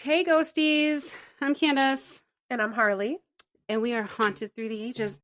Hey, ghosties. I'm Kandis. And I'm Harley. And we are haunted through the ages.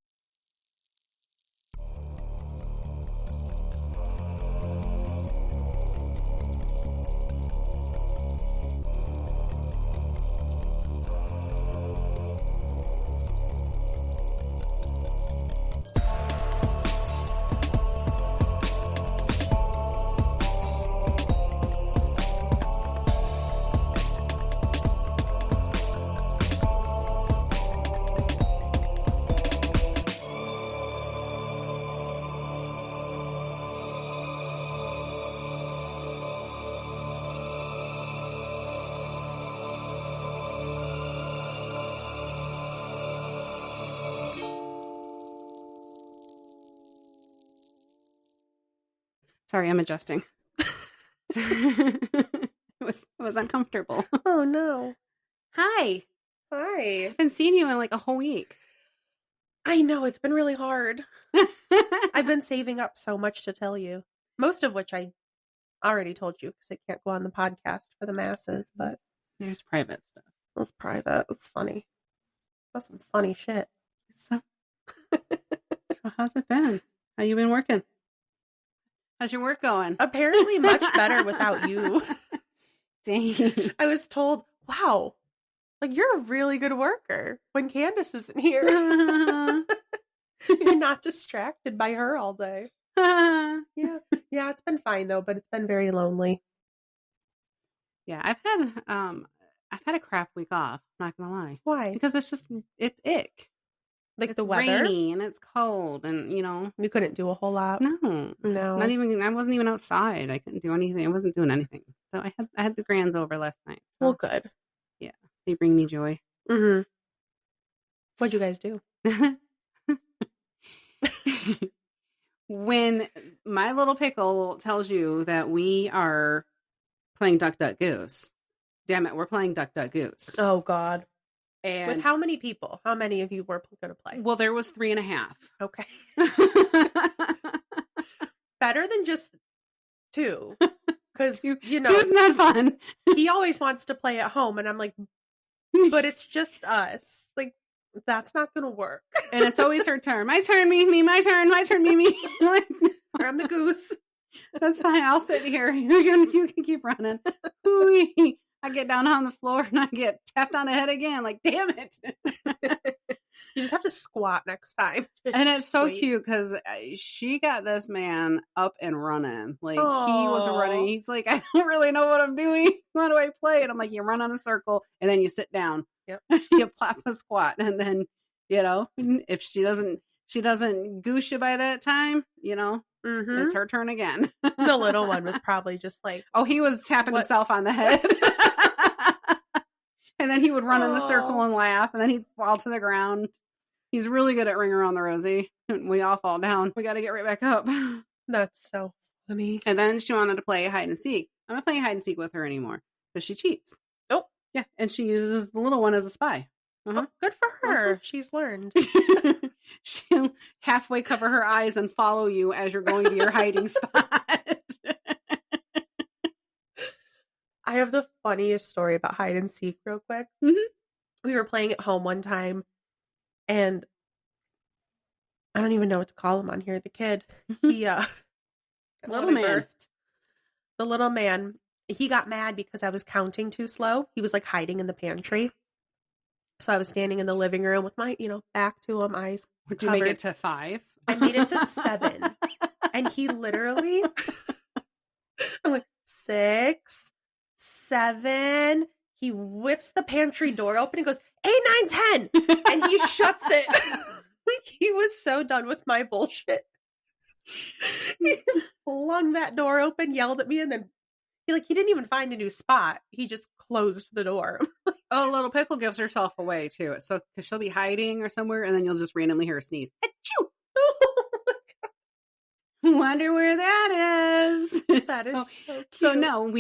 Sorry, I'm adjusting. It was uncomfortable. Oh, no. Hi. Hi. I haven't seen you in like a whole week. I know, it's been really hard. I've been saving up so much to tell you. Most of which I already told you because it can't go on the podcast for the masses, but There's private stuff. it's private. It's funny. That's some funny shit. So how's it been? How you been working? How's your work going? Apparently much better without you. Dang. I was told, wow, like you're a really good worker when Kandis isn't here. You're not distracted by her all day. Yeah, it's been fine though, but it's been very lonely. Yeah, I've had a crap week off, not gonna lie. Why? Because it's ick. Like it's the weather? rainy and it's cold and You couldn't do a whole lot. No. Not even I wasn't even outside. I couldn't do anything. I wasn't doing anything. So I had the grands over last night. So Well, good. yeah. They bring me joy. Mm-hmm. What'd you guys do? When my little pickle tells you that we are playing Duck Duck Goose, damn it, we're playing Duck Duck Goose. Oh God. And with how many people? How many of you were going to play? Well, there was 3.5. Okay. Better than just 2. Because, two's not fun. He always wants to play at home. And I'm like, but it's just us. Like, that's not going to work. And it's always her turn. My turn, me, my turn, me. Or I'm the goose. That's fine. I'll sit here. You can keep running. I get down on the floor and I get tapped on the head again. Like, damn it. You just have to squat next time. And it's so cute because she got this man up and running. Like, Aww. He was running. He's like, I don't really know what I'm doing. How do I play? And I'm like, you run on a circle and then you sit down. Yep. You plop a squat. And then, if she doesn't goose you by that time, Mm-hmm. it's her turn again. The little one was probably just like, oh, he was tapping himself on the head. And then he would run in a circle and laugh, and then he'd fall to the ground. He's really good at Ring Around the Rosie. We all fall down. We got to get right back up. That's so funny. And then she wanted to play hide and seek. I'm not playing hide and seek with her anymore because she cheats. Oh. Yeah, and she uses the little one as a spy. Uh-huh. Oh, good for her. Uh-huh. She's learned. She'll halfway cover her eyes and follow you as you're going to your hiding spot. I have the funniest story about hide and seek real quick. Mm-hmm. We were playing at home one time and I don't even know what to call him on here. The kid, he, little man. The little man, he got mad because I was counting too slow. He was like hiding in the pantry. So I was standing in the living room with my, back to him, eyes Would covered. you make it to 5? I made it to 7. And he literally, I'm like, 6, 7. He whips the pantry door open and goes, 8, 9, 10. And he shuts it. He was so done with my bullshit. He flung that door open, yelled at me, and then he didn't even find a new spot. He just closed the door. Oh, little pickle gives herself away too. So because she'll be hiding or somewhere, and then you'll just randomly hear her sneeze. Achoo! Wonder where that is. That is so cute. So no,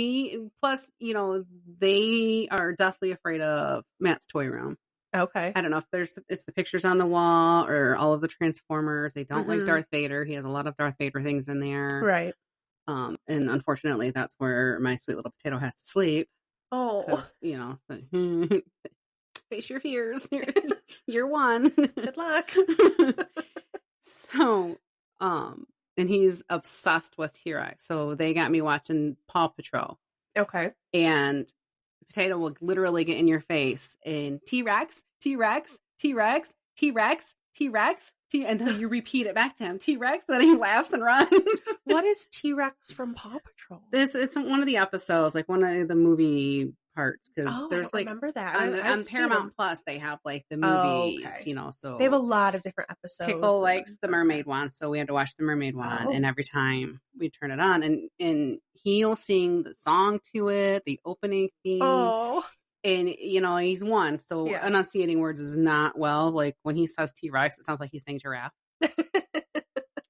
they are deathly afraid of Matt's toy room. Okay. I don't know if it's the pictures on the wall or all of the Transformers. They don't like Darth Vader. He has a lot of Darth Vader things in there. Right. And unfortunately, that's where my sweet little potato has to sleep. Oh, because so, face your fears. You're one. good luck. So, and he's obsessed with T-Rex. So they got me watching Paw Patrol. Okay. And Potato will literally get in your face and T-Rex, T-Rex, T-Rex, T-Rex, T-Rex, until you repeat it back to him. T-Rex, then he laughs and runs. What is T-Rex from Paw Patrol? It's one of the episodes, like one of the movie parts, because there's I like remember that on Paramount Plus they have like the movies, so they have a lot of different episodes. Pickle likes the mermaid one, so we had to watch the mermaid one, and every time we turn it on, and he'll sing the song to it, the opening theme. And he's one, so enunciating words is not well. Like when he says T-Rex, it sounds like he's saying giraffe.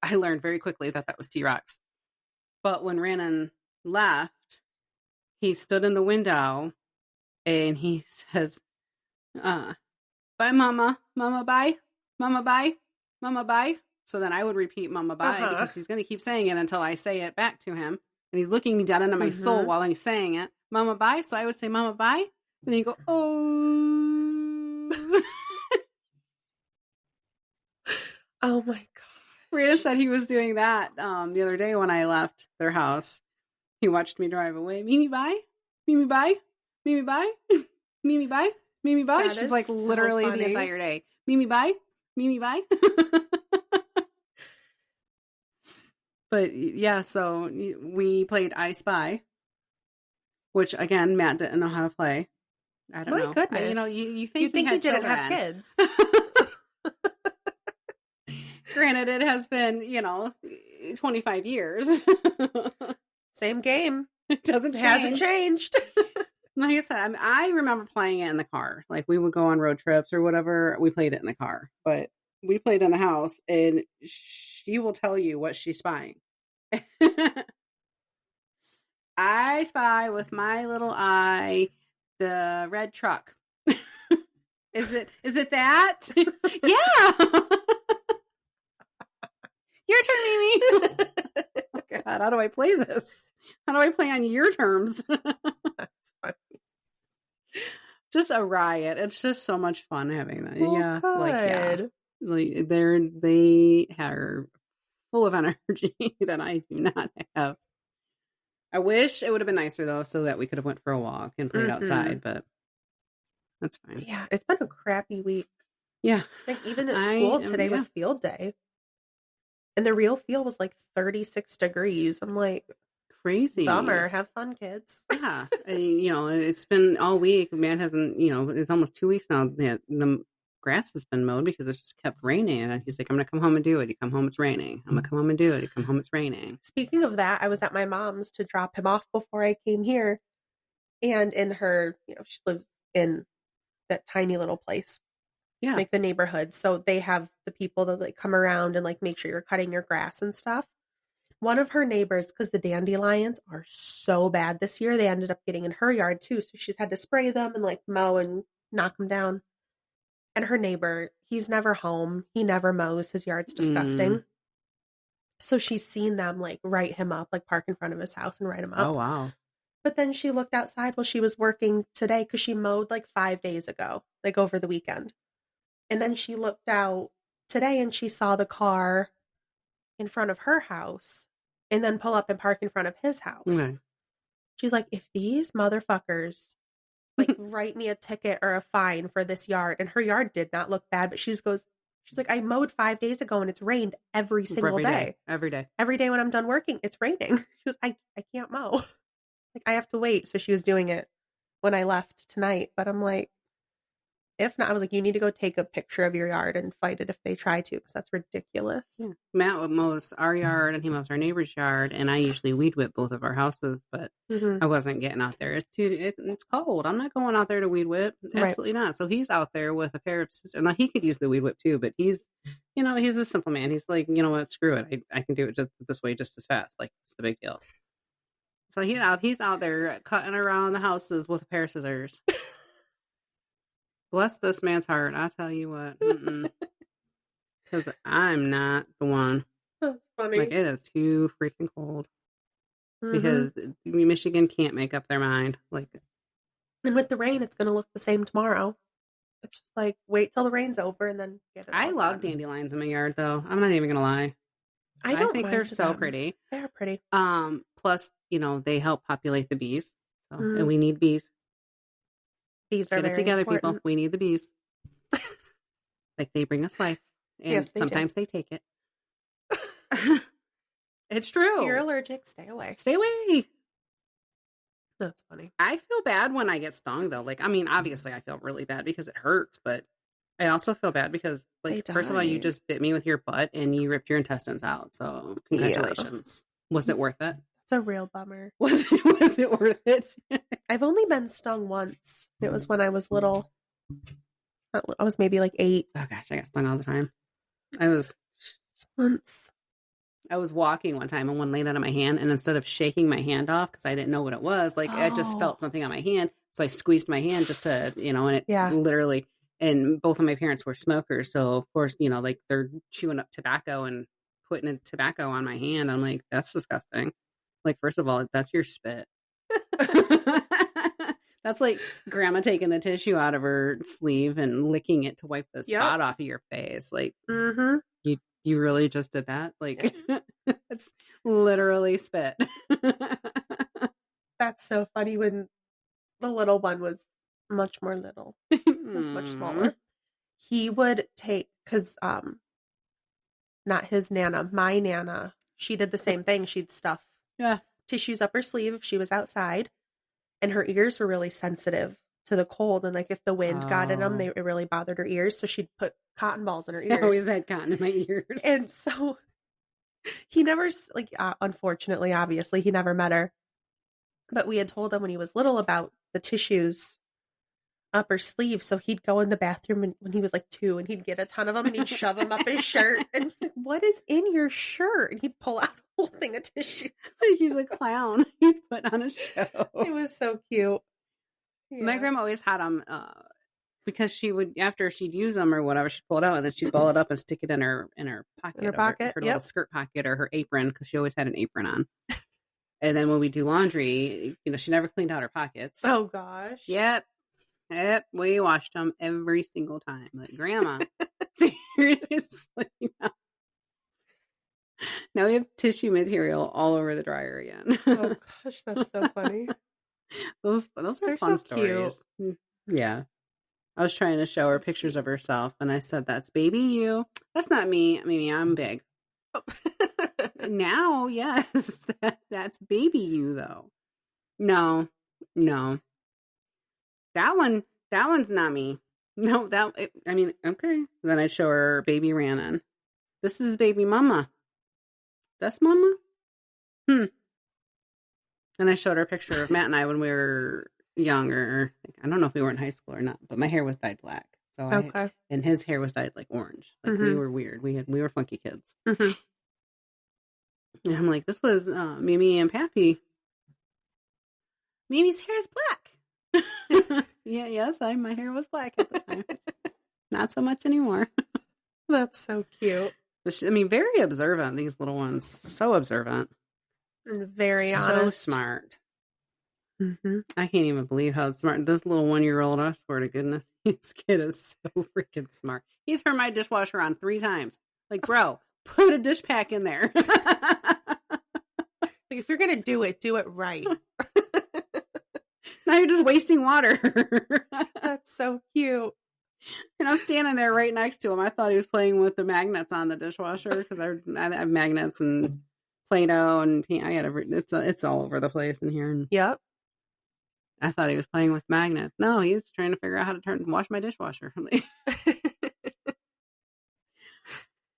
I learned very quickly that was T-Rex. But when Rhiannon left, he stood in the window and he says, bye, Mama. Mama, bye. Mama, bye. Mama, bye. So then I would repeat Mama, bye, because he's going to keep saying it until I say it back to him. And he's looking me dead into my soul while I'm saying it. Mama, bye. So I would say Mama, bye. And then you go, oh. Oh my God. Rita said he was doing that the other day when I left their house. He watched me drive away. Mimi, bye. Mimi, bye. Mimi, bye. Mimi, bye. Mimi, bye. She's like literally the entire day. Mimi, bye. Mimi, bye. But yeah, so we played I Spy, which again, Matt didn't know how to play. I don't know. My goodness. You think he didn't have kids. Granted, it has been, 25 years. Same game. It hasn't changed. Like I said, I remember playing it in the car. Like we would go on road trips or whatever. We played it in the car, but we played in the house, and she will tell you what she's spying. I spy with my little eye the red truck. Is it that? Yeah. Your turn, Mimi. Oh, God, how do I play this? How do I play on your terms? That's funny. Just a riot. It's just so much fun having that. Oh, yeah. good. Like they are full of energy that I do not have. I wish it would have been nicer though, so that we could have went for a walk and played outside, but that's fine. Yeah, it's been a crappy week. Yeah. Like even at school today was field day. And the real feel was like 36 degrees. I'm like, crazy. Bummer. Have fun, kids. Yeah. It's been all week. Man hasn't, it's almost 2 weeks now. The grass has been mowed because it just kept raining. And he's like, I'm going to come home and do it. You come home, it's raining. I'm going to come home and do it. You come home, it's raining. Speaking of that, I was at my mom's to drop him off before I came here. And in her, she lives in that tiny little place. Yeah. Like the neighborhood. So they have the people that like come around and like make sure you're cutting your grass and stuff. One of her neighbors, because the dandelions are so bad this year, they ended up getting in her yard too. So she's had to spray them and like mow and knock them down. And her neighbor, he's never home. He never mows. His yard's disgusting. So she's seen them like write him up, like park in front of his house and write him up. Oh, wow. But then she looked outside while she was working today because she mowed like 5 days ago, like over the weekend. And then she looked out today and she saw the car in front of her house and then pull up and park in front of his house. Okay. She's like, if these motherfuckers like write me a ticket or a fine for this yard, and her yard did not look bad, but she's like, I mowed 5 days ago and it's rained every single day. Every day. Every day when I'm done working, it's raining. She goes, I can't mow. Like I have to wait. So she was doing it when I left tonight, but I'm like, if not, I was like, you need to go take a picture of your yard and fight it if they try to, because that's ridiculous. Yeah. Matt mows our yard and he mows our neighbor's yard, and I usually weed whip both of our houses, but I wasn't getting out there. It's cold. I'm not going out there to weed whip. Absolutely not. So he's out there with a pair of scissors. Now he could use the weed whip too, but he's a simple man. He's like, you know what, screw it. I can do it just this way just as fast. Like, it's the big deal. So he's out there cutting around the houses with a pair of scissors. Bless this man's heart. I tell you what. Because I'm not the one. That's funny. Like, it is too freaking cold. Because Michigan can't make up their mind. Like, And with the rain, it's going to look the same tomorrow. It's just like, wait till the rain's over and then get it I love done. dandelions in my yard, though. I'm not even going to lie. I think they're so pretty. They're pretty. Plus, they help populate the bees. So, and we need bees. Bees are Get it together, important. People. We need the bees. Like, they bring us life. And yes, sometimes they take it. It's true. If you're allergic, stay away. Stay away. That's funny. I feel bad when I get stung, though. Like, I mean, obviously I feel really bad because it hurts, but I also feel bad because, like, first of all, you just bit me with your butt and you ripped your intestines out. So congratulations. Yeah. Was it worth it? It's a real bummer. Was it worth it? I've only been stung once. It was when I was little. I was maybe like 8. Oh gosh, I got stung all the time. I was walking one time and one landed on my hand, and instead of shaking my hand off because I didn't know what it was, like I just felt something on my hand, so I squeezed my hand just to, and it literally. And both of my parents were smokers, so of course, like they're chewing up tobacco and putting a tobacco on my hand. I'm like, that's disgusting. Like, first of all, that's your spit. That's like grandma taking the tissue out of her sleeve and licking it to wipe the spot off of your face. Like, you really just did that? Like, it's literally spit. That's so funny when the little one was much more little. Was much smaller. He would take, because not his nana, my nana, she did the same thing. She'd stuff tissues up her sleeve if she was outside, and her ears were really sensitive to the cold, and like if the wind got in them, it really bothered her ears, so she'd put cotton balls in her ears. I always had cotton in my ears. And so he never, like, unfortunately, obviously he never met her, but we had told him when he was little about the tissues up her sleeve, so he'd go in the bathroom when he was like 2, and he'd get a ton of them and he'd shove them up his shirt, and what is in your shirt? And he'd pull out a whole thing of tissues. He's a clown. He's put on a show. It was so cute. Yeah. My grandma always had them because she would, after she'd use them or whatever, she'd pull it out and then she'd ball it up and stick it in her pocket, her little skirt pocket or her apron, because she always had an apron on. And then when we do laundry, she never cleaned out her pockets. Oh gosh. Yep, we washed them every single time. Like, grandma, seriously. Now we have tissue material all over the dryer again. Oh gosh, that's so funny. Those are fun stories. Cute. Yeah. I was trying to show her pictures of herself, and I said, "That's baby you." That's not me. I mean, I'm big. Oh. Now, yes, that's baby you though. No. That one's not me. No, okay. Then I show her baby Rhiannon. This is baby mama. That's mama? And I showed her a picture of Matt and I when we were younger. I don't know if we were in high school or not, but my hair was dyed black. So and his hair was dyed like orange. Like, we were weird. We were funky kids. And I'm like, this was Mimi and Pappy. Mimi's hair is black. My hair was black at the time. Not so much anymore. That's so cute. Very observant, these little ones. So observant. And very honest. So smart. I can't even believe how smart. This little 1-year-old, I swear to goodness, this kid is so freaking smart. He's turned my dishwasher on 3 times. Like, bro, put a dish pack in there. Like, if you're going to do it right. Now you're just wasting water. That's so cute. And I'm standing there right next to him. I thought he was playing with the magnets on the dishwasher, because I have magnets and Play-Doh and paint. It's all over the place in here. And yep. I thought he was playing with magnets. No, he's trying to figure out how to wash my dishwasher.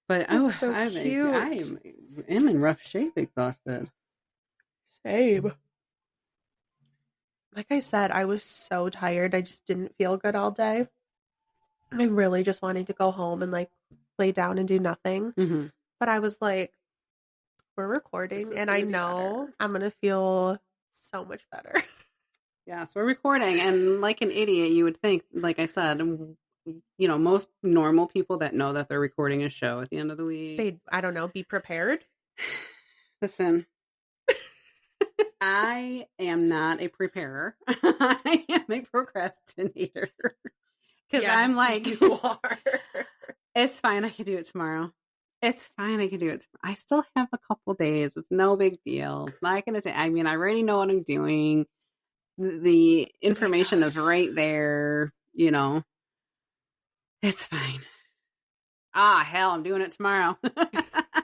But so I am in rough shape, exhausted. Same. Like I said, I was so tired. I just didn't feel good all day. I really just wanted to go home and like lay down and do nothing. But I was like, we're recording and I know I'm going to feel so much better. Yes, we're recording. And like an idiot, you would think, like I said, most normal people that know that they're recording a show at the end of the week. They'd, I don't know, be prepared. Listen, I am not a preparer. I am a procrastinator. Because I'm like, you are. It's fine. I can do it tomorrow. It's fine. I can do it. I still have a couple days. It's no big deal. It's not going to take. I mean, I already know what I'm doing. The information is right there. You know, it's fine. Hell, I'm doing it tomorrow. I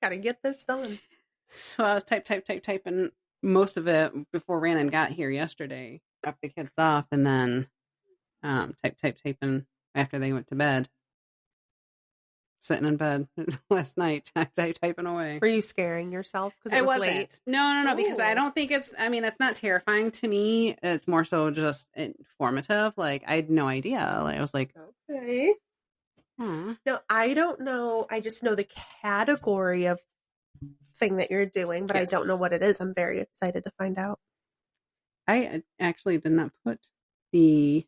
gotta get this done. So I was typing most of it before Rhiannon got here yesterday. Dropped the kids off, and then typing after they went to bed. Sitting in bed last night, typing away. Were you scaring yourself because it was late? No, because I don't think it's. I mean, it's not terrifying to me. It's more so just informative. Like I had no idea. Like I was like, okay. No, I don't know. I just know the category of thing that you're doing, but yes. I don't know what it is. I'm very excited to find out. I actually did not put the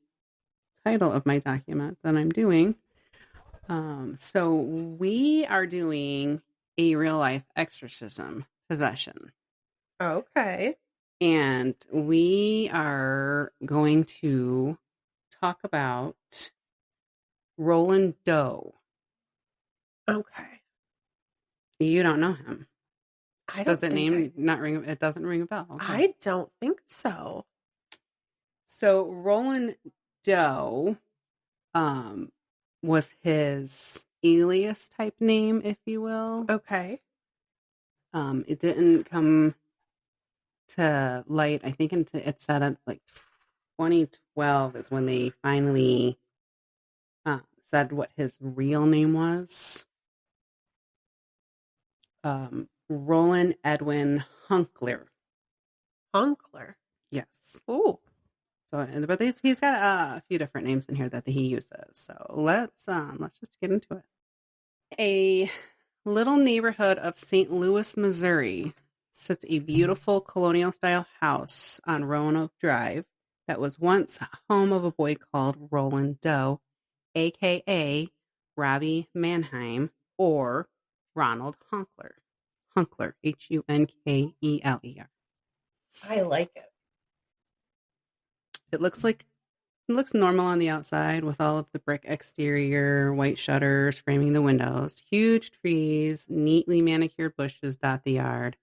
title of my document that I'm doing. So we are doing a real life exorcism possession. Okay. And we are going to talk about Roland Doe. Okay. You don't know him. Does the name not ring? It doesn't ring a bell. Okay. I don't think so. So Roland Doe, was his alias type name, if you will. Okay. It didn't come to light. I think it said at like 2012 is when they finally said what his real name was. Roland Edwin Hunkler. Hunkler. Yes. Ooh. So, but he's got a few different names in here that he uses. So let's just get into it. A little neighborhood of St. Louis, Missouri, sits a beautiful colonial-style house on Roanoke Drive that was once home of a boy called Roland Doe, a.k.a. Robbie Mannheim, or Ronald Hunkler. Hunkler, Hunkler. I like it. It looks normal on the outside with all of the brick exterior, white shutters framing the windows, huge trees, neatly manicured bushes dot the yard.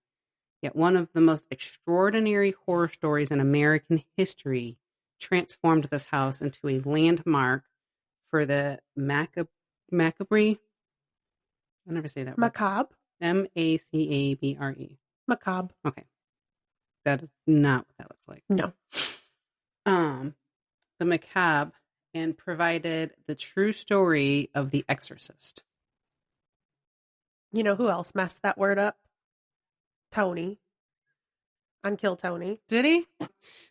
Yet one of the most extraordinary horror stories in American history transformed this house into a landmark for the macabre. I'll never say that word. Macabre. Macabre. Macabre. Okay. That is not what that looks like. No. The macabre, and provided the true story of the Exorcist. You know who else messed that word up? Tony. On Kill Tony. Did he?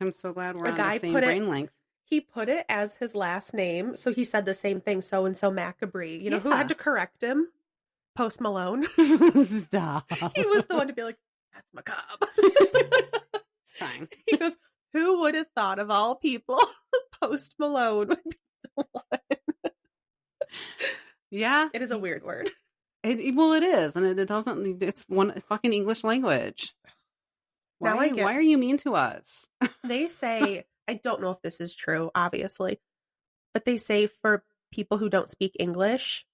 I'm so glad we're on the same brain length. He put it as his last name, so he said the same thing, so-and-so Macabre. You know who had to correct him? Post Malone. Stop. He was the one to be like, that's macabre. It's fine. He goes, who would have thought of all people, Post Malone would be the one? Yeah. It is a weird word. Well, it is. And it doesn't, it's one fucking English language. Why are you mean to us? They say, I don't know if this is true, obviously, but they say for people who don't speak English,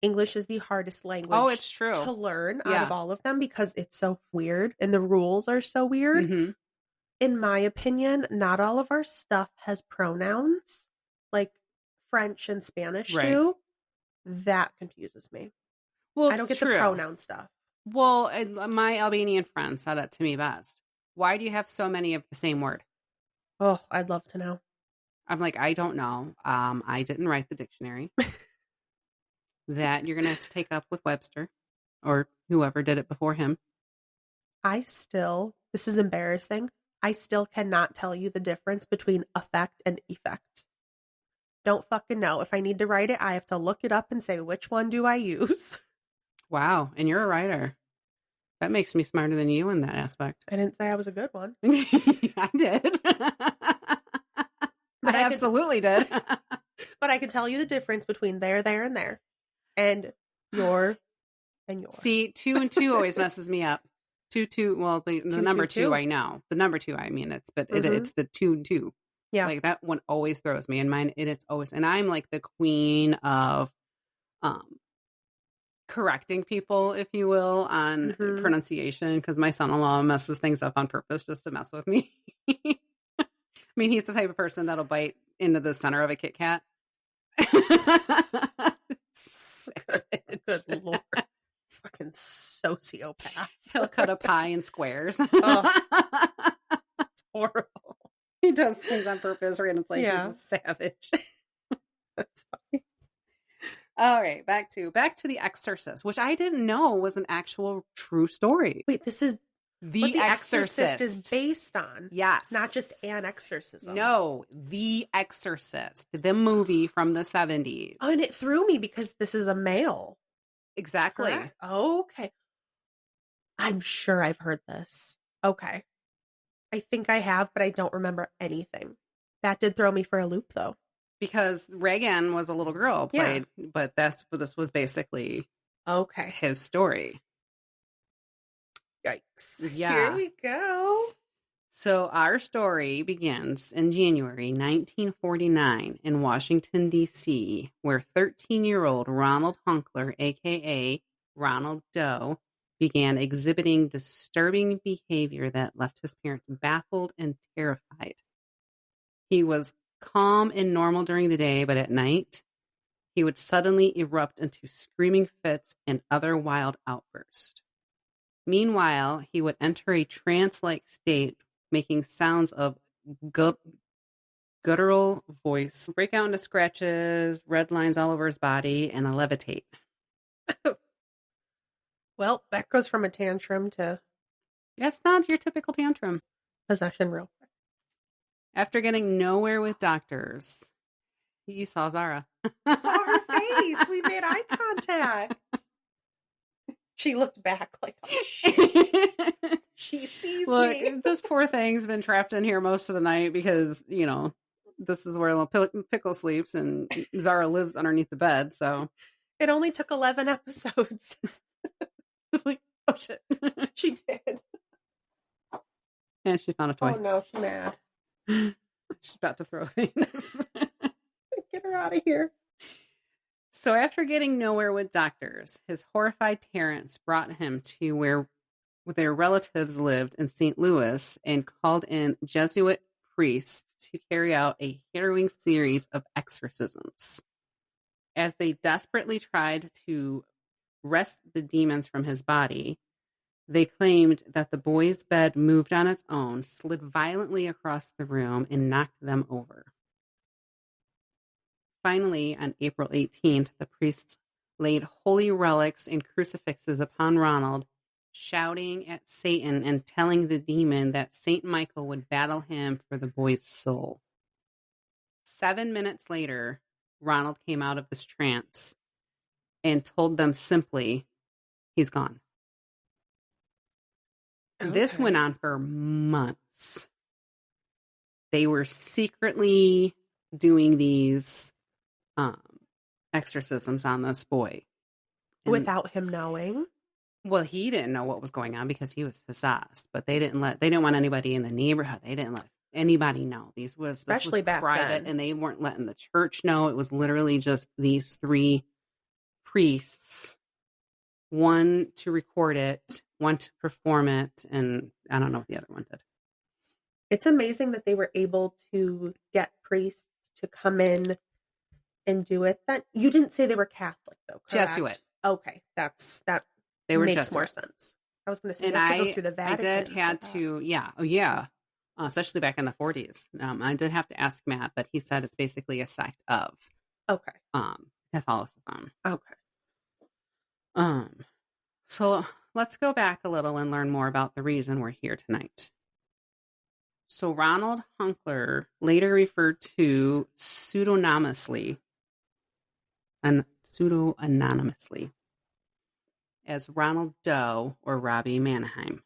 English is the hardest language it's true. To learn out of all of them because it's so weird and the rules are so weird. Mm-hmm. In my opinion, not all of our stuff has pronouns like French and Spanish do. That confuses me. Well, I don't get the pronoun stuff. Well, my Albanian friend said it to me best. Why do you have so many of the same word? Oh, I'd love to know. I'm like, I don't know. I didn't write the dictionary. That you're going to have to take up with Webster or whoever did it before him. This is embarrassing. I still cannot tell you the difference between affect and effect. Don't fucking know. If I need to write it, I have to look it up and say, which one do I use? Wow. And you're a writer. That makes me smarter than you in that aspect. I didn't say I was a good one. I did. I absolutely did. But I could tell you the difference between there, and there. And your and your. See, 2 and 2 always messes me up. 2-2. Well, the number 2, I know. The number 2, I mean, it's the 2-2. Yeah. Like that one always throws me in mine. And it's always, and I'm like the queen of correcting people, if you will, on pronunciation, because my son-in-law messes things up on purpose just to mess with me. I mean, he's the type of person that'll bite into the center of a Kit Kat. Good Lord. Fucking sociopath. He'll cut a pie in squares. Oh, it's horrible. He does things on purpose, right? And it's like he's a savage. That's funny. All right, back to The Exorcist, which I didn't know was an actual true story. Wait, this is what The Exorcist is based on. Yes. Not just an exorcism. No, The Exorcist, the movie from the 70s. Oh, and it threw me because this is a male. Exactly. Correct? Okay. I'm sure I've heard this. Okay. I think I have, but I don't remember anything. That did throw me for a loop, though. Because Reagan was a little girl played, but this was basically his story. Yikes. Yeah. Here we go. So our story begins in January 1949 in Washington, D.C., where 13-year-old Ronald Hunkler, a.k.a. Roland Doe, began exhibiting disturbing behavior that left his parents baffled and terrified. He was calm and normal during the day, but at night, he would suddenly erupt into screaming fits and other wild outbursts. Meanwhile, he would enter a trance-like state, making sounds of guttural voice, break out into scratches, red lines all over his body, and levitate. Well, that goes from a tantrum to... That's not your typical tantrum. Possession real quick. After getting nowhere with doctors, you saw Zara. I saw her face. We made eye contact. She looked back like, oh, shit. She sees me. This poor thing's been trapped in here most of the night because, this is where little Pickle sleeps and Zara lives underneath the bed. So it only took 11 episodes. It's like, oh, shit. She did. And she found a toy. Oh, no, she's mad. She's about to throw things. Get her out of here. So after getting nowhere with doctors, his horrified parents brought him to where their relatives lived in St. Louis and called in Jesuit priests to carry out a harrowing series of exorcisms. As they desperately tried to wrest the demons from his body, they claimed that the boy's bed moved on its own, slid violently across the room, and knocked them over. Finally, on April 18th, the priests laid holy relics and crucifixes upon Ronald, shouting at Satan and telling the demon that Saint Michael would battle him for the boy's soul. 7 minutes later, Ronald came out of this trance and told them simply, he's gone. Okay. This went on for months. They were secretly doing these exorcisms on this boy. And, without him knowing? Well, he didn't know what was going on because he was possessed, but they didn't want anybody in the neighborhood. They didn't let anybody know. This was back private then. And they weren't letting the church know. It was literally just these 3 priests, one to record it, one to perform it, and I don't know what the other one did. It's amazing that they were able to get priests to come in and do it. That you didn't say they were Catholic, though, correct? Jesuit. Okay, that they were makes Jesuit. More sense. I was going to say, and you have to go through the Vatican. Especially back in the 40s. I did have to ask Matt, but he said it's basically a sect of Catholicism. Okay. So let's go back a little and learn more about the reason we're here tonight. So Ronald Hunkler, later referred to pseudonymously as Ronald Doe or Robbie Mannheim,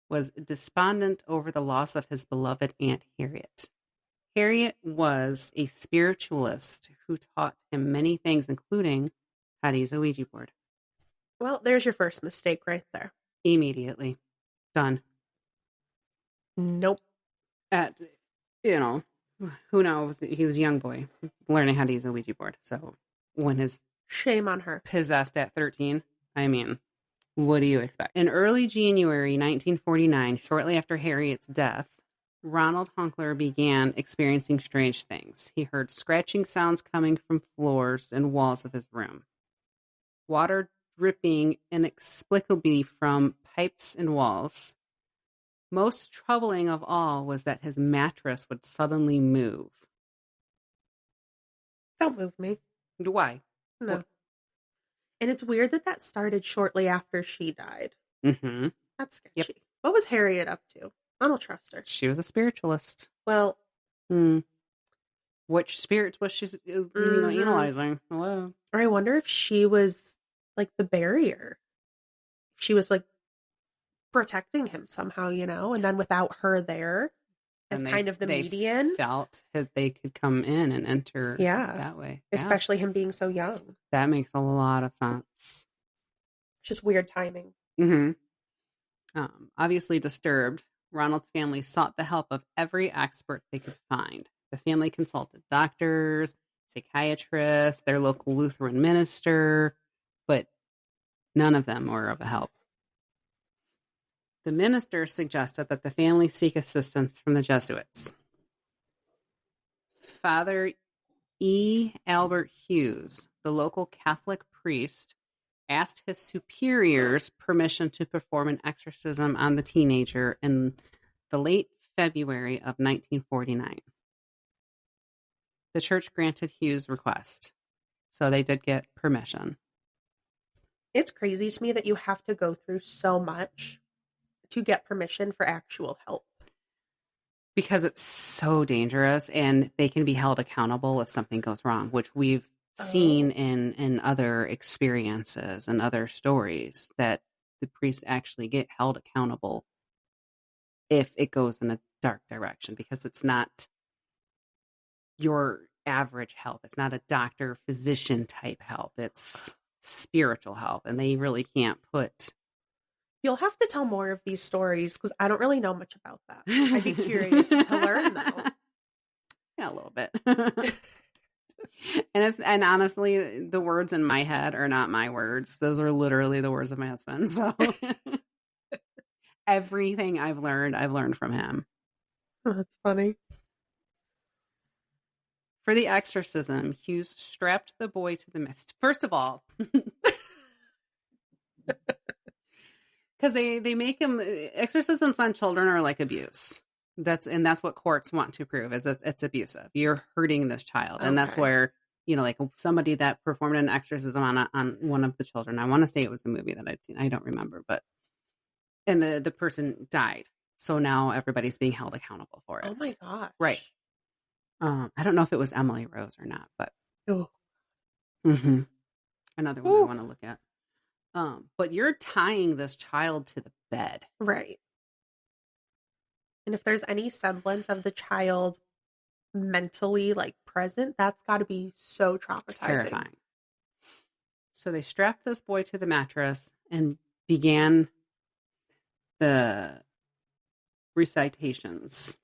was despondent over the loss of his beloved Aunt Harriet. Harriet was a spiritualist who taught him many things, including how to use a Ouija board. Well, there's your first mistake right there. Immediately. Done. Nope. At, you know, who knows? He was a young boy learning how to use a Ouija board. So when his shame on her. Possessed at 13, I mean, what do you expect? In early January 1949, shortly after Harriet's death, Ronald Hunkler began experiencing strange things. He heard scratching sounds coming from floors and walls of his room. Water dripping inexplicably from pipes and walls. Most troubling of all was that his mattress would suddenly move. Don't move me. Why? No. What? And it's weird that started shortly after she died. Mm-hmm. That's sketchy. Yep. What was Harriet up to? I don't trust her. She was a spiritualist. Well. Which spirits was she analyzing? Hello. Or I wonder if she was like the barrier. She was like protecting him somehow, and then without her there as kind of the median. Felt that they could come in and enter that way. Especially him being so young. That makes a lot of sense. Just weird timing. Mm-hmm. Obviously disturbed, Ronald's family sought the help of every expert they could find. The family consulted doctors, psychiatrists, their local Lutheran minister, but none of them were of help. The minister suggested that the family seek assistance from the Jesuits. Father E. Albert Hughes, the local Catholic priest, asked his superiors permission to perform an exorcism on the teenager in the late February of 1949. The church granted Hughes' request, so they did get permission. It's crazy to me that you have to go through so much to get permission for actual help. Because it's so dangerous and they can be held accountable if something goes wrong, which we've seen in other experiences and other stories, that the priests actually get held accountable if it goes in a dark direction, because it's not your average help. It's not a doctor, physician type help. It's spiritual help, and they really can't put... You'll have to tell more of these stories because I don't really know much about that. I'd be curious to learn, though. Yeah, a little bit. And honestly, the words in my head are not my words. Those are literally the words of my husband. So everything I've learned from him. Oh, that's funny. For the exorcism, Hughes strapped the boy to the mist. First of all, because they make him, exorcisms on children are like abuse. That's what courts want to prove is it's abusive. You're hurting this child. Okay. And that's where, like somebody that performed an exorcism on one of the children. I want to say it was a movie that I'd seen. I don't remember, and the person died. So now everybody's being held accountable for it. Oh my gosh. Right. I don't know if it was Emily Rose or not, but another one I want to look at. But you're tying this child to the bed. Right. And if there's any semblance of the child mentally present, that's got to be so traumatizing. Terrifying. So they strapped this boy to the mattress and began the recitations.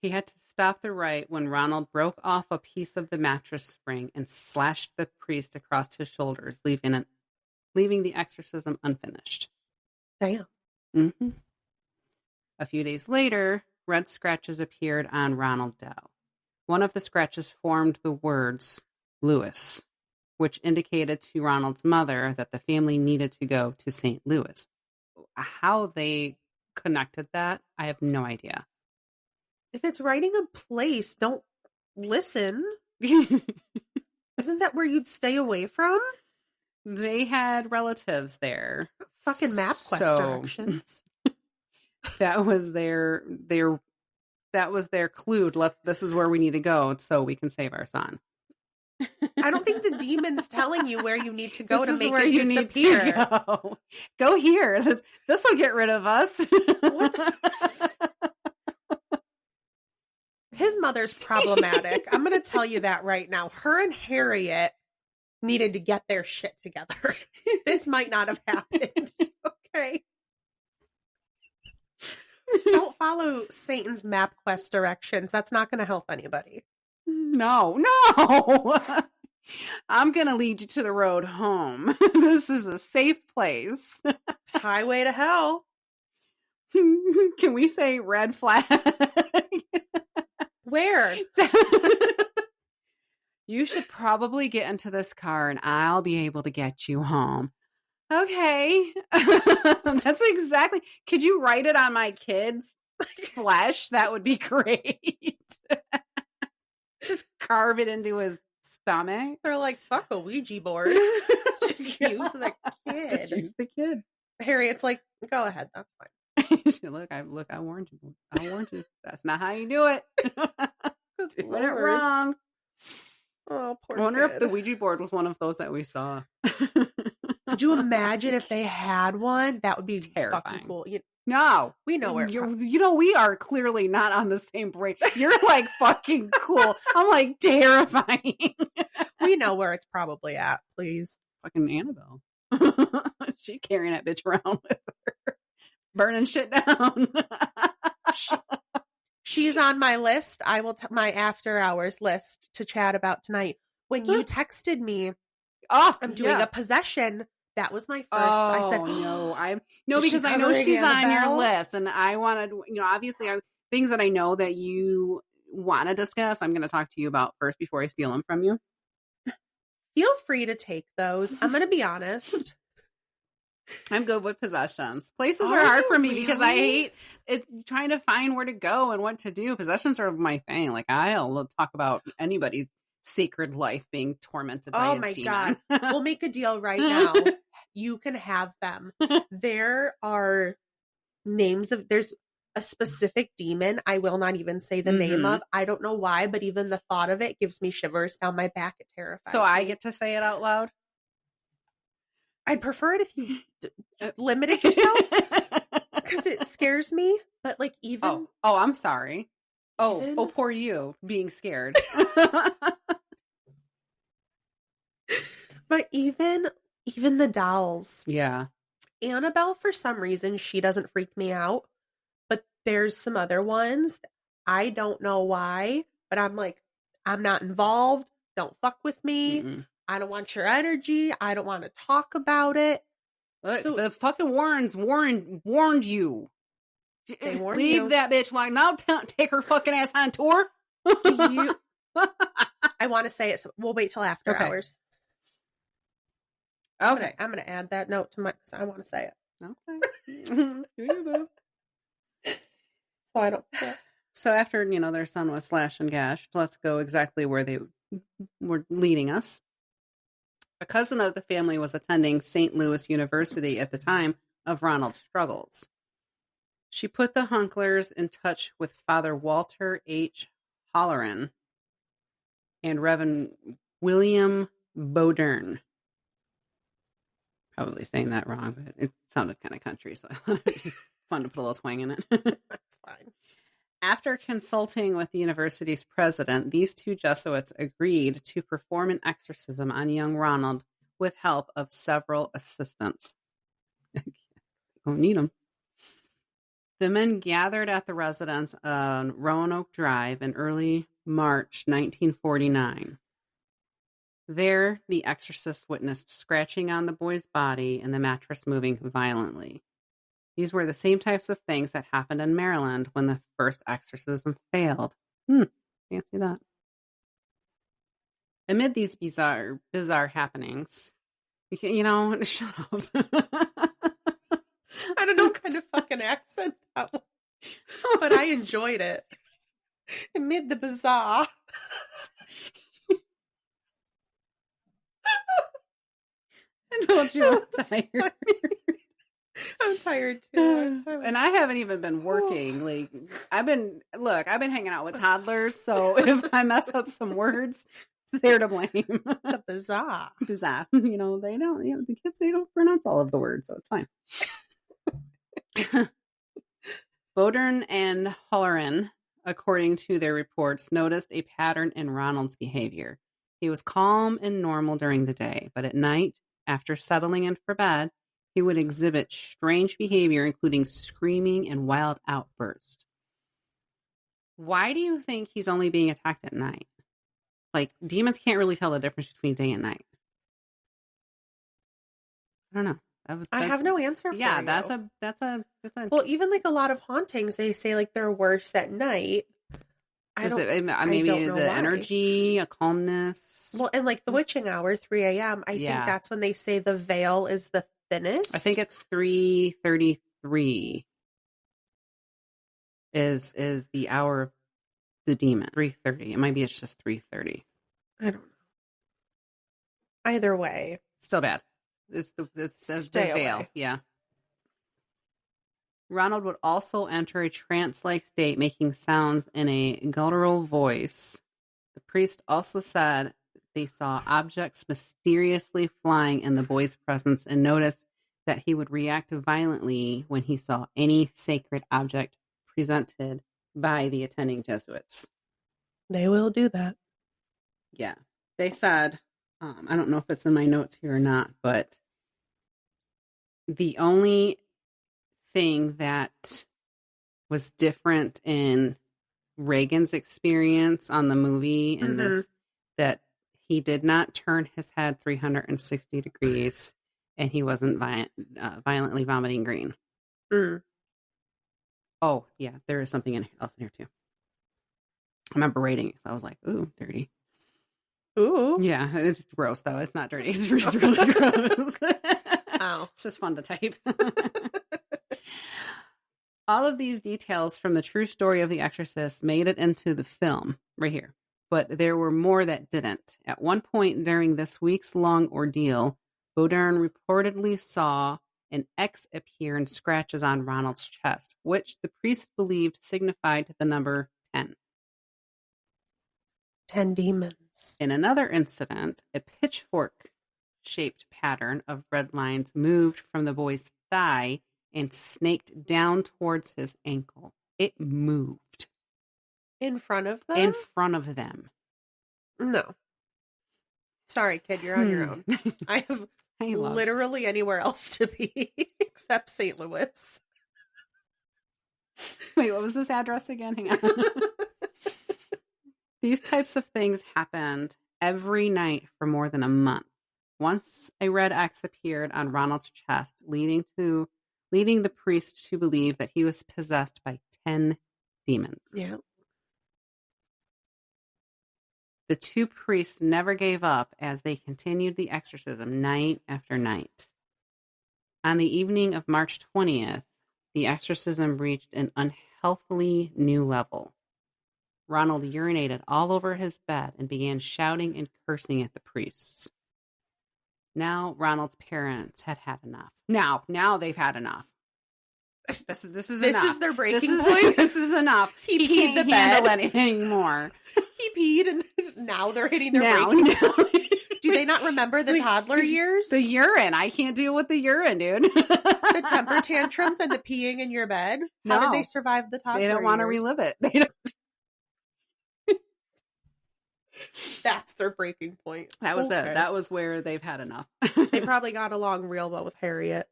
He had to stop the rite when Ronald broke off a piece of the mattress spring and slashed the priest across his shoulders, leaving the exorcism unfinished. Damn. Mm-hmm. A few days later, red scratches appeared on Roland Doe. One of the scratches formed the words Louis, which indicated to Ronald's mother that the family needed to go to St. Louis. How they connected that, I have no idea. If it's writing a place, don't listen. Isn't that where you'd stay away from? They had relatives there. Fucking MapQuest directions. That was their clue. This is where we need to go so we can save our son. I don't think the demon's telling you where you need to go to make where it you disappear. Need to go here. This will get rid of us. His mother's problematic. I'm going to tell you that right now. Her and Harriet needed to get their shit together. This might not have happened. Okay. Don't follow Satan's MapQuest directions. That's not going to help anybody. No. I'm going to lead you to the road home. This is a safe place. Highway to hell. Can we say red flag? Where? You should probably get into this car and I'll be able to get you home. Okay. That's exactly. Could you write it on my kid's flesh? That would be great. Just carve it into his stomach. They're like, fuck a Ouija board. Just use the kid. Just use the kid. Harriet's like, go ahead. That's fine. Look, I warned you. That's not how you do it. Doing it wrong. Oh, poor I wonder kid. if the Ouija board was one of those that we saw. Could you imagine if they had one? That would be terrifying. Fucking cool. No. We know where. We are clearly not on the same brain. You're like fucking cool. I'm like terrifying. We know where it's probably at, please. Fucking Annabelle. She carrying that bitch around with her. Burning shit down. She's on my list. I will my after hours list to chat about tonight. When you texted me, I'm doing a possession. That was my first. I said, no, because I know she's on your list, and I wanted, obviously, things that I know that you want to discuss. I'm going to talk to you about first before I steal them from you. Feel free to take those. I'm going to be honest. I'm good with possessions. Places are hard for me because I hate it, trying to find where to go and what to do. Possessions are my thing. Like, I'll talk about anybody's sacred life being tormented by a demon. God. We'll make a deal right now. You can have them. There are there's a specific demon I will not even say the name of. I don't know why, but even the thought of it gives me shivers down my back. It terrifies me. I get to say it out loud? I'd prefer it if you limited yourself because it scares me. But like even I'm sorry. Poor you being scared. But even the dolls. Yeah. Annabelle, for some reason, she doesn't freak me out. But there's some other ones. I don't know why, but I'm like, I'm not involved. Don't fuck with me. Mm-mm. I don't want your energy. I don't want to talk about it. Look, so, the fucking Warrens warned you. They warned Leave you. That bitch like, now take her fucking ass on tour. Do you? I want to say it. So we'll wait till after hours. Okay. I'm gonna add that note to because I want to say it. Okay. Do you, boo? So I don't forget. So after, their son was slashed and gashed, let's go exactly where they were leading us. A cousin of the family was attending St. Louis University at the time of Ronald's struggles. She put the Hunklers in touch with Father Walter H. Holleran and Reverend William Bodern. Probably saying that wrong, but it sounded kind of country, so I thought it'd be fun to put a little twang in it. That's fine. After consulting with the university's president, these two Jesuits agreed to perform an exorcism on young Ronald with help of several assistants. Don't need them. The men gathered at the residence on Roanoke Drive in early March 1949. There, the exorcist witnessed scratching on the boy's body and the mattress moving violently. These were the same types of things that happened in Maryland when the first exorcism failed. Fancy that. Amid these bizarre happenings, shut up. I don't know what kind of fucking accent that was, but I enjoyed it. Amid the bizarre. I told you I'm tired. I'm tired too. And I haven't even been working. Like I've been hanging out with toddlers, so if I mess up some words, they're to blame. The bizarre. They don't, the kids, they don't pronounce all of the words, so it's fine. Bodern and Holleran, according to their reports, noticed a pattern in Ronald's behavior. He was calm and normal during the day, but at night, after settling in for bed, he would exhibit strange behavior, including screaming and wild outbursts. Why do you think he's only being attacked at night? Like, demons can't really tell the difference between day and night. I don't know. I have no answer for you. Yeah, that's a well, even like a lot of hauntings, they say like they're worse at night. Maybe the why. Energy, a calmness. Well, and like the witching hour, 3 a.m., I think that's when they say the veil is the thinnest. I think it's 3:33 is the hour of the demon. 3:30. It might be it's just 3:30. I don't know. Either way. Still bad. It's the veil. Away. Yeah. Ronald would also enter a trance-like state, making sounds in a guttural voice. The priest also said they saw objects mysteriously flying in the boy's presence and noticed that he would react violently when he saw any sacred object presented by the attending Jesuits. They will do that. Yeah. They said, I don't know if it's in my notes here or not, but the only thing that was different in Reagan's experience on the movie and this, that he did not turn his head 360 degrees and he wasn't violently vomiting green. Oh, yeah, there is something else in here too. I remember reading it, so I was like, ooh, dirty. Ooh. Yeah, it's gross, though. It's not dirty. It's just really gross. Oh. It's just fun to type. All of these details from the true story of The Exorcist made it into the film right here, but there were more that didn't. At one point during this weeks-long ordeal, Baudin reportedly saw an X appear in scratches on Ronald's chest, which the priest believed signified the number 10. 10 demons. In another incident, a pitchfork-shaped pattern of red lines moved from the boy's thigh and snaked down towards his ankle. It moved. In front of them? In front of them. No. Sorry, kid, you're on your own. I have literally anywhere else to be except St. Louis. Wait, what was this address again? Hang on. These types of things happened every night for more than a month. Once a red X appeared on Ronald's chest, leading the priest to believe that he was possessed by 10 demons. Yeah. The two priests never gave up as they continued the exorcism night after night. On the evening of March 20th, the exorcism reached an unhealthily new level. Ronald urinated all over his bed and began shouting and cursing at the priests. Now Ronald's parents had enough. Now they've had enough. This is enough. This is their breaking point. This is enough. He can't peed the handle bed anything more. He peed, and now they're hitting their breaking point. Do they not remember the toddler years? The urine. I can't deal with the urine, dude. The temper tantrums and the peeing in your bed. How did they survive the toddler years? They don't want to relive it. They don't. That's their breaking point. That was it. That was where they've had enough. They probably got along real well with Harriet.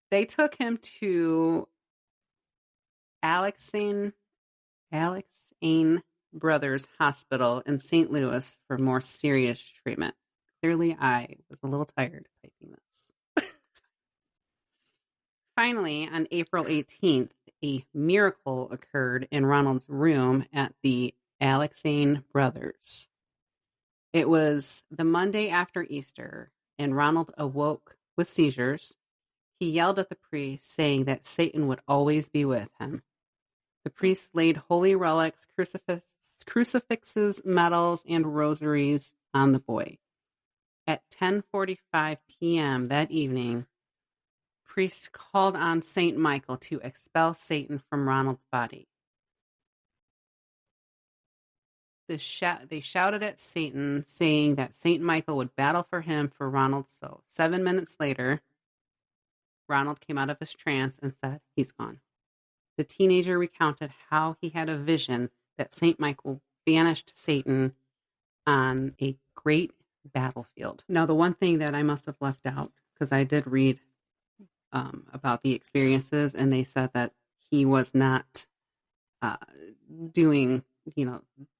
They took him to Alexane Brothers Hospital in St. Louis for more serious treatment. Clearly, I was a little tired typing this. Finally, on April 18th, a miracle occurred in Ronald's room at the Alexane Brothers. It was the Monday after Easter, and Ronald awoke with seizures. He yelled at the priest, saying that Satan would always be with him. The priest laid holy relics, crucifixes, medals, and rosaries on the boy. At 10:45 p.m. that evening, priest called on Saint Michael to expel Satan from Ronald's body. They shouted at Satan, saying that Saint Michael would battle for him for Ronald's soul. 7 minutes later, Ronald came out of his trance and said, he's gone. The teenager recounted how he had a vision that Saint Michael banished Satan on a great battlefield. Now, the one thing that I must have left out, because I did read about the experiences, and they said that he was not doing,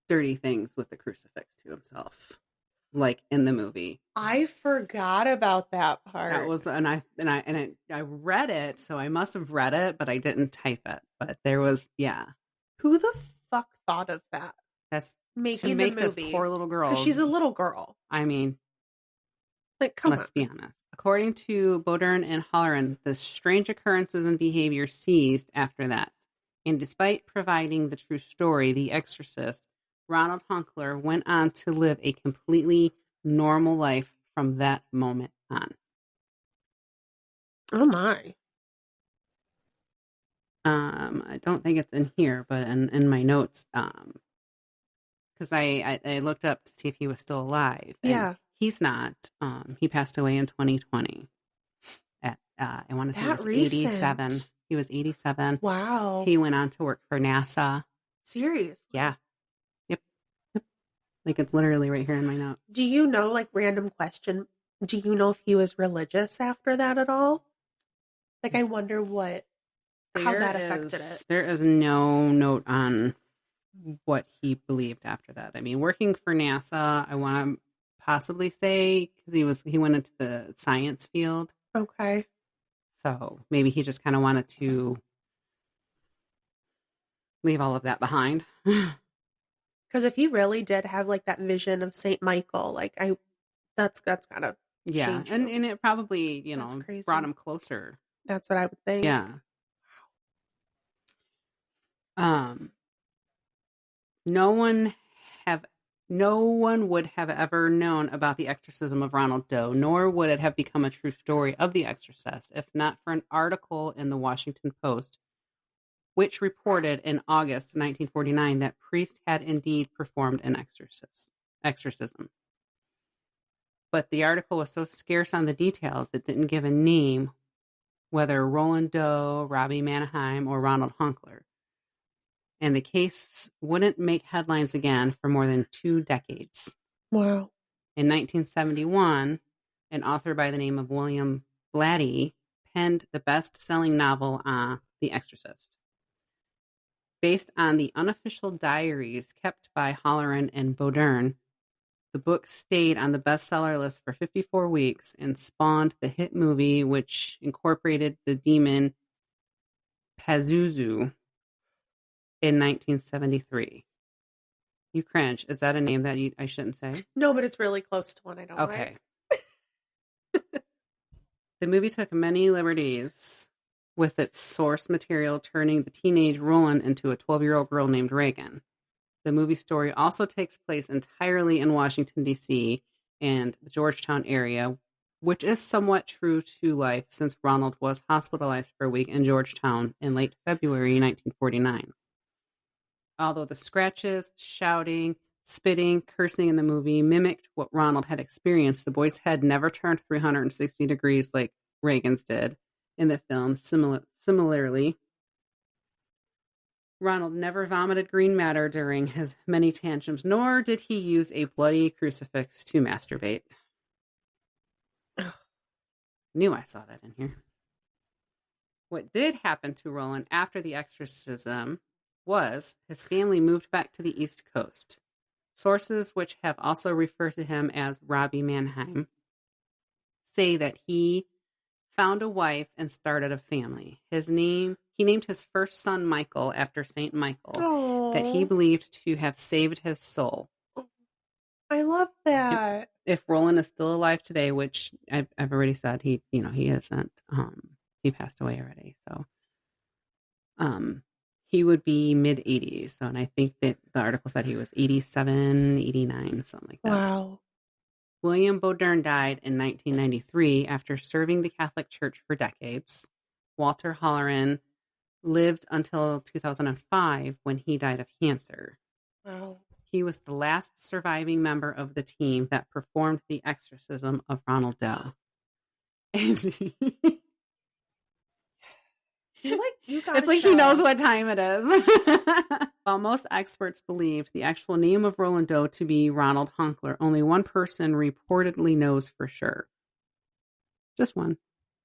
dirty things with the crucifix to himself, like in the movie. I forgot about that part. That was, and I read it, so I must have read it, but I didn't type it. But there was, yeah. Who the fuck thought of that? That's making to make the movie. This poor little girl. Because she's a little girl. I mean, come on. Let's be honest. According to Bodern and Halloran, the strange occurrences and behavior ceased after that. And despite providing the true story, The Exorcist, Ronald Hunkler went on to live a completely normal life from that moment on. Oh my. I don't think it's in here, but in my notes, because I looked up to see if he was still alive. Yeah. He's not. He passed away in 2020 at, I want to say it was 87. He was 87. Wow. He went on to work for NASA. Seriously? Yeah. Yep. Like, it's literally right here in my notes. Do you know, like, random question, do you know if he was religious after that at all? Like, I wonder how that affected it. There is no note on what he believed after that. I mean, working for NASA, I want to possibly say he went into the science field. Okay. So maybe he just kind of wanted to leave all of that behind. Because if he really did have like that vision of Saint Michael, like that's gotta change and it probably brought him closer. That's what I would think. Yeah. No one would have ever known about the exorcism of Ronald Doe, nor would it have become a true story of The Exorcist if not for an article in the Washington Post, which reported in August 1949 that priests had indeed performed an exorcism. But the article was so scarce on the details, it didn't give a name, whether Roland Doe, Robbie Mannheim, or Ronald Hunkler. And the case wouldn't make headlines again for more than 2 decades. Wow. In 1971, an author by the name of William Blatty penned the best-selling novel, The Exorcist. Based on the unofficial diaries kept by Halloran and Bodern, the book stayed on the bestseller list for 54 weeks and spawned the hit movie, which incorporated the demon Pazuzu in 1973. You cringe. Is that a name that I shouldn't say? No, but it's really close to one I don't like. The movie took many liberties with its source material, turning the teenage Roland into a 12-year-old girl named Reagan. The movie story also takes place entirely in Washington, D.C. and the Georgetown area, which is somewhat true to life since Ronald was hospitalized for a week in Georgetown in late February 1949. Although the scratches, shouting, spitting, cursing in the movie mimicked what Ronald had experienced, the boy's head never turned 360 degrees like Reagan's did in the film. Similarly, Ronald never vomited green matter during his many tantrums, nor did he use a bloody crucifix to masturbate. Knew I saw that in here. What did happen to Roland after the exorcism was his family moved back to the East Coast. Sources, which have also referred to him as Robbie Mannheim, say that he found a wife and started a family. He named his first son Michael after Saint Michael, that he believed to have saved his soul. I love that. If Roland is still alive today, which I've already said, he isn't. He passed away already, so he would be mid-80s. So, and I think that the article said he was 87, 89, something like that. Wow. William Bodern died in 1993 after serving the Catholic Church for decades. Walter Halloran lived until 2005 when he died of cancer. Wow. He was the last surviving member of the team that performed the exorcism of Ronald Doe. And You got it's like he knows what time it is. While most experts believed the actual name of Roland Doe to be Ronald Hunkler, only one person reportedly knows for sure. Just one.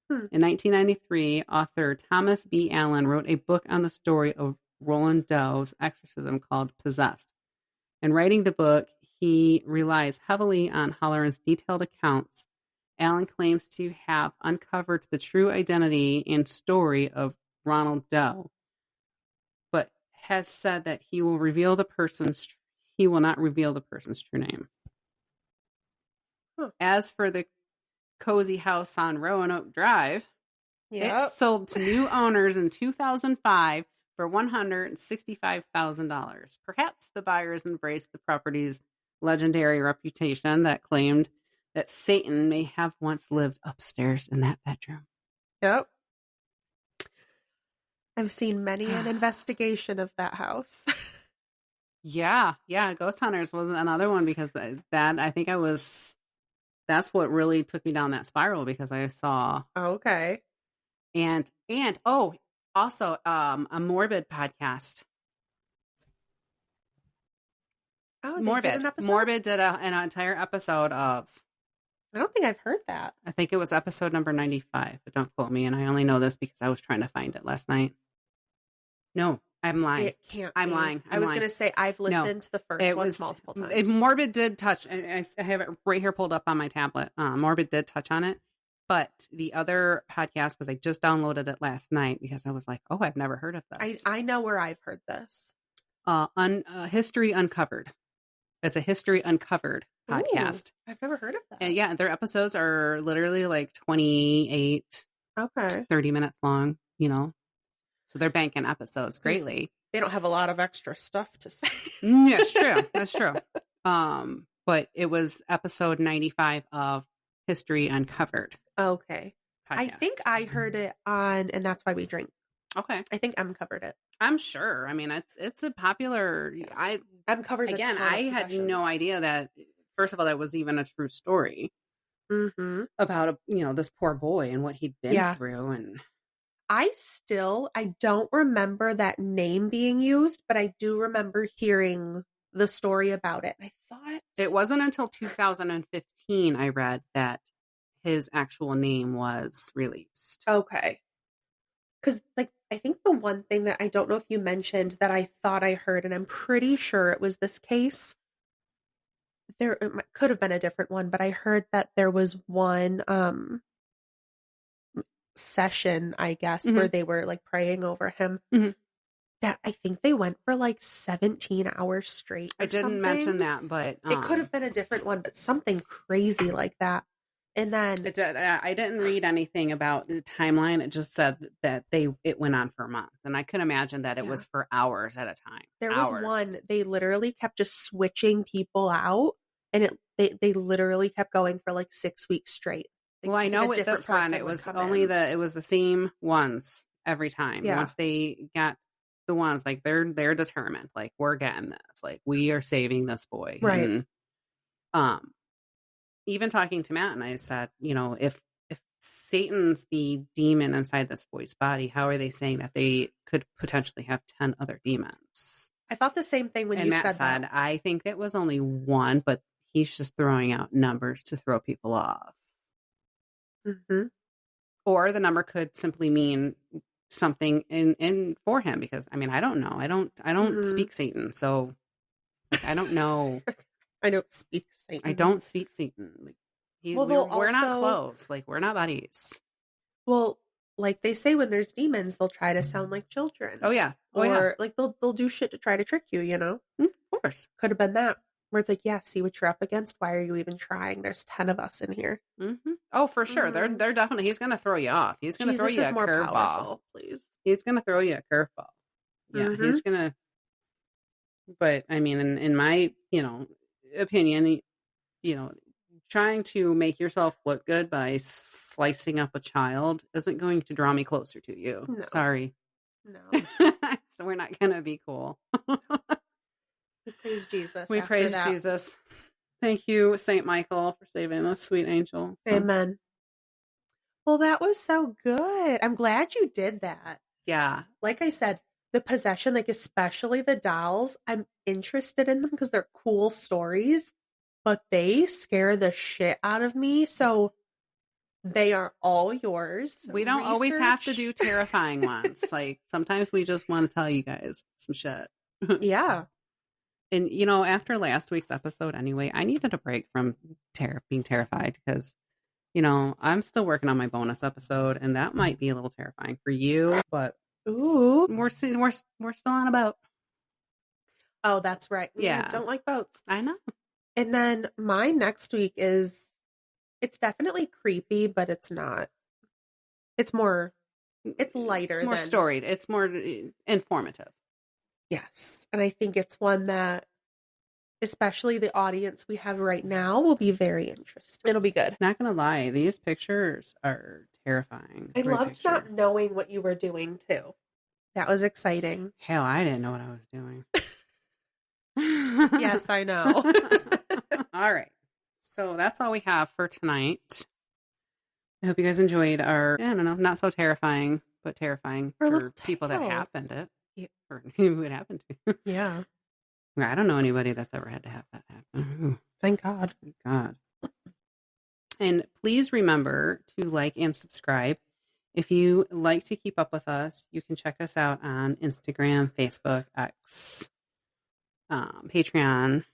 In 1993, author Thomas B. Allen wrote a book on the story of Roland Doe's exorcism called Possessed. In writing the book, he relies heavily on Halloran's detailed accounts. Allen claims to have uncovered the true identity and story of Ronald Doe, but has said that he will not reveal the person's true name. As for the cozy house on Roanoke Drive, it sold to new owners in 2005 for $165,000. Perhaps the buyers embraced the property's legendary reputation that claimed that Satan may have once lived upstairs in that bedroom. Yep. I've seen many an investigation of that house. Yeah. Ghost Hunters was another one because that's what really took me down that spiral because I saw. Okay. And also a Morbid podcast. Oh, Morbid. Did an episode? Morbid did an entire episode of. I don't think I've heard that. I think it was episode number 95, but don't quote me. And I only know this because I was trying to find it last night. No, I'm lying. It can't. I'm be. lying. I was going to say I've listened to the first one multiple times. Morbid did touch. I have it right here pulled up on my tablet. Morbid did touch on it, but the other podcast, because I just downloaded it last night because I was like, oh, I've never heard of this. I know where I've heard this. History Uncovered. It's a History Uncovered podcast. Ooh, I've never heard of that. And yeah, their episodes are literally like 28, 30 minutes long, So they're banking episodes greatly. They don't have a lot of extra stuff to say. That's true. That's true. But it was episode 95 of History Uncovered. Okay. Podcast. I think I heard it on And That's Why We Drink. Okay. I think M covered it. I'm sure. I mean, it's a popular. M covers again. I had no idea that. First of all, that was even a true story about this poor boy and what he'd been through. And I don't remember that name being used, but I do remember hearing the story about it. I thought it wasn't until 2015 I read that his actual name was released. Okay. Because, I think the one thing that I don't know if you mentioned that I thought I heard, and I'm pretty sure it was this case, it could have been a different one, but I heard that there was one session, I guess, where they were, praying over him, that I think they went for, 17 hours straight or I didn't something. mention that, but... it could have been a different one, but something crazy like that. And then I didn't read anything about the timeline. It just said that it went on for a month, and I could imagine that it was for hours at a time. There was one they literally kept just switching people out, and they literally kept going for 6 weeks straight. Well, I know with this one, it was it was the same ones every time. Yeah. Once they got the ones, they're determined, we're getting this, we are saving this boy, right? And, even talking to Matt and I said, if Satan's the demon inside this boy's body, how are they saying that they could potentially have 10 other demons? I thought the same thing when and you Matt said that. I think it was only one, but he's just throwing out numbers to throw people off. Mm-hmm. Or the number could simply mean something in for him, because I don't know. I don't speak Satan, so I don't know. I don't speak Satan. I don't speak Satan. We're not close. We're not buddies. Well, they say when there's demons, they'll try to sound like children. Oh yeah. Or they'll do shit to try to trick you. Of course. Could have been that. Where it's yeah, see what you're up against. Why are you even trying? There's 10 of us in here. Mm-hmm. Oh, for sure. They're definitely. He's going to throw you off. He's going to throw you a curveball. Please. He's going to throw you a curveball. Yeah, he's going to. But in my opinion, trying to make yourself look good by slicing up a child isn't going to draw me closer to you. No. Sorry. No. So we're not going to be cool. We praise Jesus. We praise Jesus. Thank you, Saint Michael, for saving us, sweet angel. Amen. Well, that was so good. I'm glad you did that. Yeah. Like I said, the possession, like especially the dolls, I'm interested in them because they're cool stories, but they scare the shit out of me. So they are all yours. We don't always have to do terrifying ones. Like sometimes we just want to tell you guys some shit. Yeah. And after last week's episode anyway, I needed a break from being terrified because I'm still working on my bonus episode, and that might be a little terrifying for you, but ooh, we're still on a boat. Oh, that's right. Yeah. I don't like boats. I know. And then my next week it's definitely creepy, but it's not. It's lighter. It's more storied. It's more informative. Yes. And I think it's one that, especially the audience we have right now, will be very interested. It'll be good. Not going to lie. These pictures are terrifying. I loved not knowing what you were doing, too. That was exciting. Hell, I didn't know what I was doing. Yes, I know. All right. So that's all we have for tonight. I hope you guys enjoyed our, I don't know, not so terrifying, but terrifying for people that happened it. Yeah. Or who it happened to. Yeah. I don't know anybody that's ever had to have that happen. Thank God. Thank God. And please remember to like and subscribe. If you like to keep up with us, you can check us out on Instagram, Facebook, X, Patreon.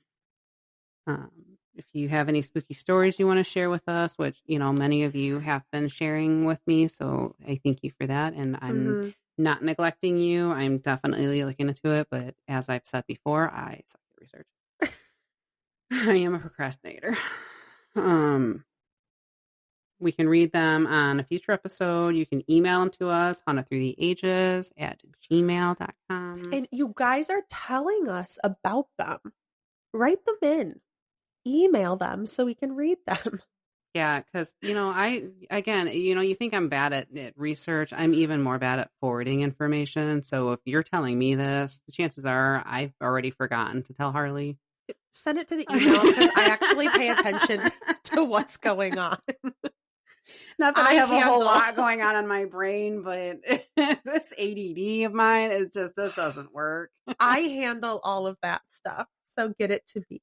If you have any spooky stories you want to share with us, which, many of you have been sharing with me. So I thank you for that. And I'm not neglecting you. I'm definitely looking into it. But as I've said before, I suck at research. I am a procrastinator. We can read them on a future episode. You can email them to us, hauntedthroughtheages@gmail.com. And you guys are telling us about them. Write them in. Email them so we can read them. Yeah, because, you think I'm bad at research. I'm even more bad at forwarding information. So if you're telling me this, the chances are I've already forgotten to tell Harley. Send it to the email because I actually pay attention to what's going on. Not that I have a whole lot going on in my brain, but this ADD of mine is just, this doesn't work. I handle all of that stuff. So get it to me.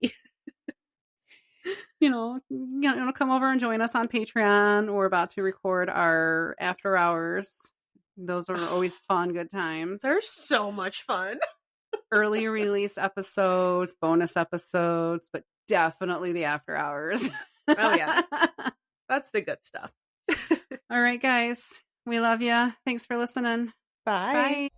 Come over and join us on Patreon. We're about to record our after hours. Those are always fun, good times. They're so much fun. Early release episodes, bonus episodes, but definitely the after hours. Oh, yeah. That's the good stuff. All right, guys. We love you. Thanks for listening. Bye. Bye.